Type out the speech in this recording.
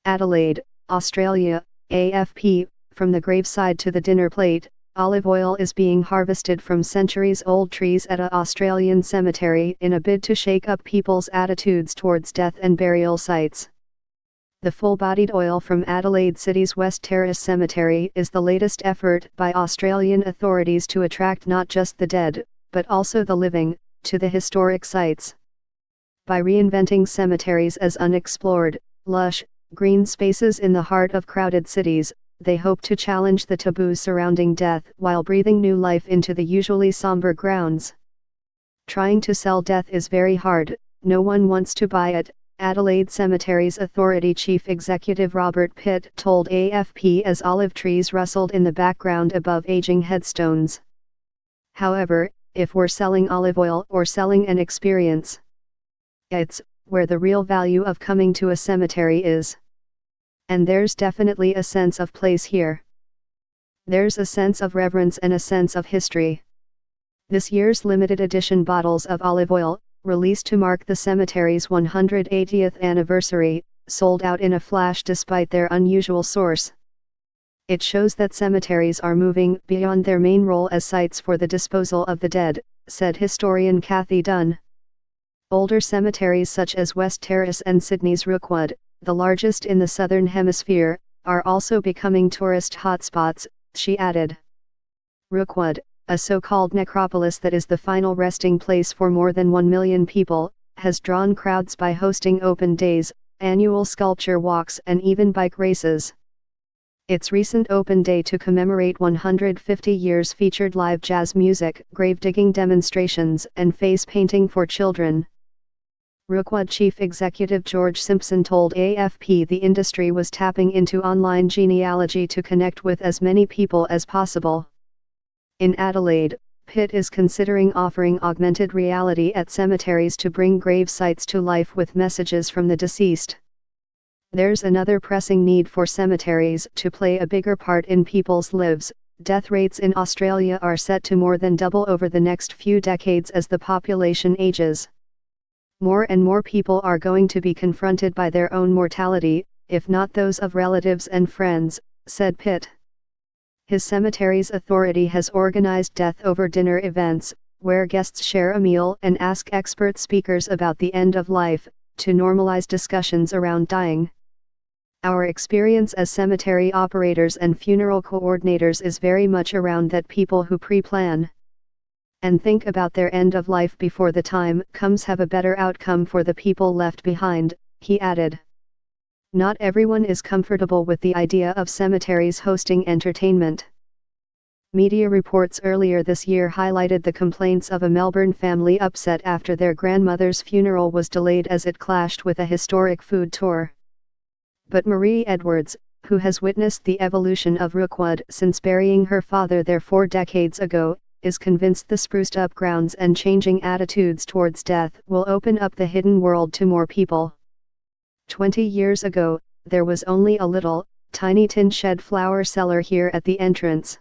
Adelaide, Australia, AFP, from the graveside to the dinner plate, olive oil is being harvested from centuries-old trees at a Australian cemetery in a bid to shake up people's attitudes towards death and burial sites. The full-bodied oil from Adelaide City's West Terrace Cemetery is the latest effort by Australian authorities to attract not just the dead, but also the living, to the historic sites. By reinventing cemeteries as unexplored, lush, green spaces in the heart of crowded cities, they hope to challenge the taboos surrounding death while breathing new life into the usually somber grounds. Trying to sell death is very hard, no one wants to buy it, Adelaide Cemeteries Authority Chief Executive Robert Pitt told AFP as olive trees rustled in the background above aging headstones. However, if we're selling olive oil or selling an experience, it's where the real value of coming to a cemetery is. And there's definitely a sense of place here. There's a sense of reverence and a sense of history. This year's limited edition bottles of olive oil, released to mark the cemetery's 180th anniversary, sold out in a flash despite their unusual source. It shows that cemeteries are moving beyond their main role as sites for the disposal of the dead, said historian Kathy Dunn. Older cemeteries such as West Terrace and Sydney's Rookwood, the largest in the Southern Hemisphere, are also becoming tourist hotspots, she added. Rookwood, a so-called necropolis that is the final resting place for more than 1 million people, has drawn crowds by hosting open days, annual sculpture walks and even bike races. Its recent open day to commemorate 150 years featured live jazz music, grave digging demonstrations and face painting for children. Rookwood Chief Executive George Simpson told AFP the industry was tapping into online genealogy to connect with as many people as possible. In Adelaide, Pitt is considering offering augmented reality at cemeteries to bring grave sites to life with messages from the deceased. There's another pressing need for cemeteries to play a bigger part in people's lives. Death rates in Australia are set to more than double over the next few decades as the population ages. More and more people are going to be confronted by their own mortality, if not those of relatives and friends, said Pitt. His cemetery's authority has organized death over dinner events, where guests share a meal and ask expert speakers about the end of life, to normalize discussions around dying. Our experience as cemetery operators and funeral coordinators is very much around that people who pre-plan and think about their end of life before the time comes have a better outcome for the people left behind, he added. Not everyone is comfortable with the idea of cemeteries hosting entertainment. Media reports earlier this year highlighted the complaints of a Melbourne family upset after their grandmother's funeral was delayed as it clashed with a historic food tour. But Marie Edwards, who has witnessed the evolution of Rookwood since burying her father there 4 decades ago, is convinced the spruced-up grounds and changing attitudes towards death will open up the hidden world to more people. 20 years ago, there was only a little, tiny tin shed flower cellar here at the entrance.